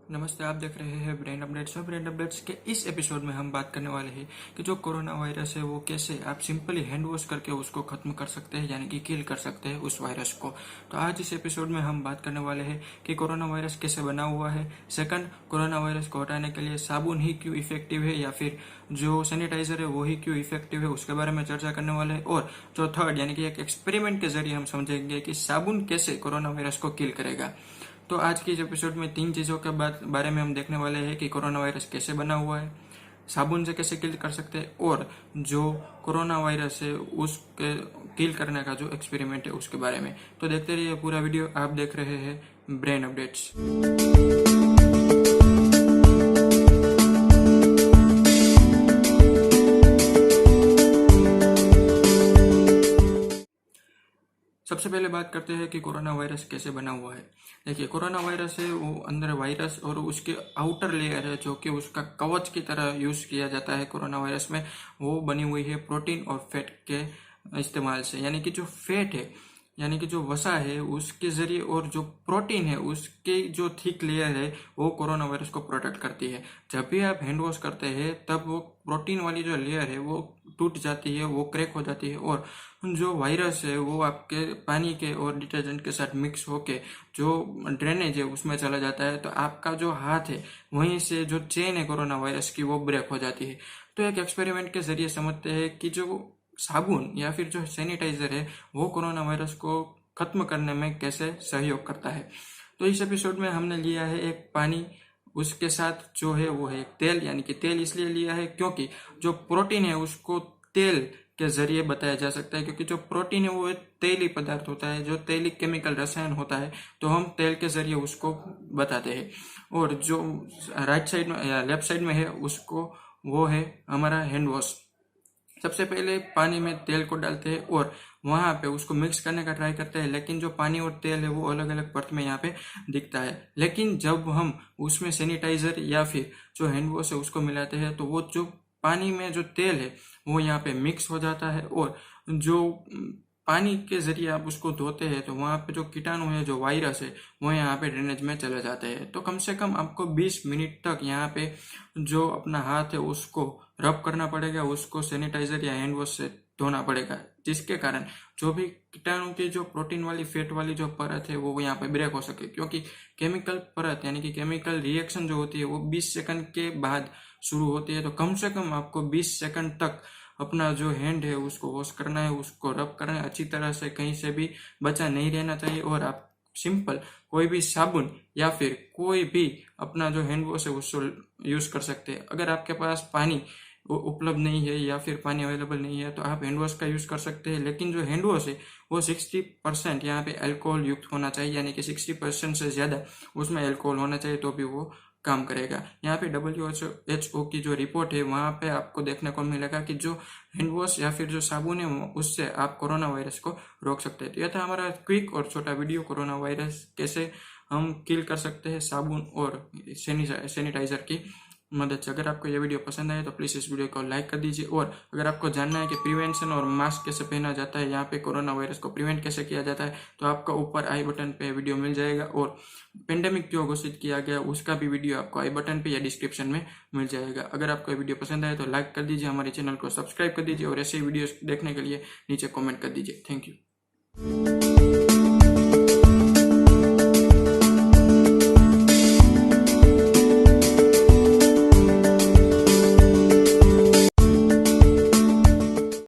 नमस्ते, आप देख रहे हैं ब्रेन अपडेट्स। और ब्रेन अपडेट्स के इस एपिसोड में हम बात करने वाले हैं कि जो कोरोना वायरस है वो कैसे आप सिंपली हैंड वॉश करके उसको खत्म कर सकते हैं, यानी कि किल कर सकते हैं उस वायरस को। तो आज इस एपिसोड में हम बात करने वाले हैं कि कोरोना वायरस कैसे बना हुआ है। सेकंड, कोरोना वायरस को हटाने के लिए साबुन ही क्यों इफेक्टिव है या फिर जो सैनिटाइजर है वो ही क्यों इफेक्टिव है, उसके बारे में चर्चा करने वाले हैं। और जो थर्ड, यानी कि एक एक्सपेरिमेंट के जरिए हम समझेंगे कि साबुन कैसे कोरोना वायरस को किल करेगा। तो आज की इस एपिसोड में 3 चीज़ों के बारे में हम देखने वाले हैं कि कोरोना वायरस कैसे बना हुआ है, साबुन से कैसे किल कर सकते हैं, और जो कोरोना वायरस है उसके किल करने का जो एक्सपेरिमेंट है उसके बारे में। तो देखते रहिए पूरा वीडियो। आप देख रहे हैं ब्रेन अपडेट्स। सबसे पहले बात करते हैं कि कोरोना वायरस कैसे बना हुआ है। देखिए, कोरोना वायरस है वो अंदर वायरस और उसके आउटर लेयर है जो कि उसका कवच की तरह यूज किया जाता है कोरोना वायरस में, वो बनी हुई है प्रोटीन और फैट के इस्तेमाल से। यानी कि जो फैट है, यानी कि जो वसा है उसके जरिए, और जो प्रोटीन है उसके जो थिक लेयर है वो कोरोना वायरस को प्रोटेक्ट करती है। जब भी आप हैंड वॉश करते हैं तब वो प्रोटीन वाली जो लेयर है वो टूट जाती है, वो क्रैक हो जाती है, और जो वायरस है वो आपके पानी के और डिटर्जेंट के साथ मिक्स होके जो ड्रेनेज है उसमें चला जाता है। तो आपका जो हाथ है वहीं से जो चेन है कोरोना वायरस की वो ब्रेक हो जाती है। तो एक एक्सपेरिमेंट के जरिए समझते हैं कि जो साबुन या फिर जो सैनिटाइजर है वो कोरोना वायरस को खत्म करने में कैसे सहयोग करता है। तो इस एपिसोड में हमने लिया है एक पानी, उसके साथ जो है वो है एक तेल। यानी कि तेल इसलिए लिया है क्योंकि जो प्रोटीन है उसको तेल के जरिए बताया जा सकता है, क्योंकि जो प्रोटीन है वो एक तेली पदार्थ होता है, जो तेली केमिकल रसायन होता है, तो हम तेल के जरिए उसको बताते हैं। और जो राइट साइड में या लेफ्ट साइड में है उसको वो है हमारा हैंड वॉश। सबसे पहले पानी में तेल को डालते हैं और वहां पे उसको मिक्स करने का ट्राई करते हैं, लेकिन जो पानी और तेल है वो अलग अलग परत में यहाँ पे दिखता है। लेकिन जब हम उसमें सैनिटाइजर या फिर जो हैंड वॉश है उसको मिलाते हैं तो वो जो पानी में जो तेल है वो यहाँ पे मिक्स हो जाता है, और जो पानी के जरिए आप उसको धोते हैं तो वहाँ पे जो कीटाणु है, जो वायरस है, वो यहाँ पे ड्रेनेज में चले जाते हैं। तो कम से कम आपको 20 मिनट तक यहाँ पे जो अपना हाथ है उसको रब करना पड़ेगा, उसको सैनिटाइजर या हैंड वॉश से धोना पड़ेगा, जिसके कारण जो भी कीटाणु की जो प्रोटीन वाली फैट वाली जो परत है वो यहाँ पे ब्रेक हो सके। क्योंकि केमिकल परत यानी कि केमिकल रिएक्शन जो होती है वो 20 सेकंड के बाद शुरू होती है। तो कम से कम आपको 20 सेकंड तक अपना जो हैंड है उसको वॉश करना है, उसको रब करना है अच्छी तरह से, कहीं से भी बचा नहीं रहना चाहिए। और आप सिंपल कोई भी साबुन या फिर कोई भी अपना जो हैंड वॉश है उसको यूज कर सकते हैं। अगर आपके पास पानी उपलब्ध नहीं है या फिर पानी अवेलेबल नहीं है तो आप हैंड वॉश का यूज कर सकते हैं। लेकिन जो हैंड वॉश है वो 60% यहाँ पे अल्कोहल युक्त होना चाहिए, यानी कि 60% से ज्यादा उसमें अल्कोहल होना चाहिए तो भी वो काम करेगा। यहाँ पे WHO की जो रिपोर्ट है वहां पे आपको देखने को मिलेगा कि जो हैंड वॉश या फिर जो साबुन है उससे आप कोरोना वायरस को रोक सकते हैं। तो यह था हमारा क्विक और छोटा वीडियो, कोरोना वायरस कैसे हम किल कर सकते हैं साबुन और सैनिटाइजर की मदद से। अगर आपको यह वीडियो पसंद आए तो प्लीज़ इस वीडियो को लाइक कर दीजिए। और अगर आपको जानना है कि प्रिवेंशन और मास्क कैसे पहना जाता है, यहाँ पे कोरोना वायरस को प्रिवेंट कैसे किया जाता है, तो आपको ऊपर आई बटन पे वीडियो मिल जाएगा। और पेंडेमिक क्यों घोषित किया गया उसका भी वीडियो आपको आई बटन पे या डिस्क्रिप्शन में मिल जाएगा। अगर आपको वीडियो पसंद आए तो लाइक कर दीजिए, हमारे चैनल को सब्सक्राइब कर दीजिए और ऐसे वीडियो देखने के लिए नीचे कॉमेंट कर दीजिए। Thank you.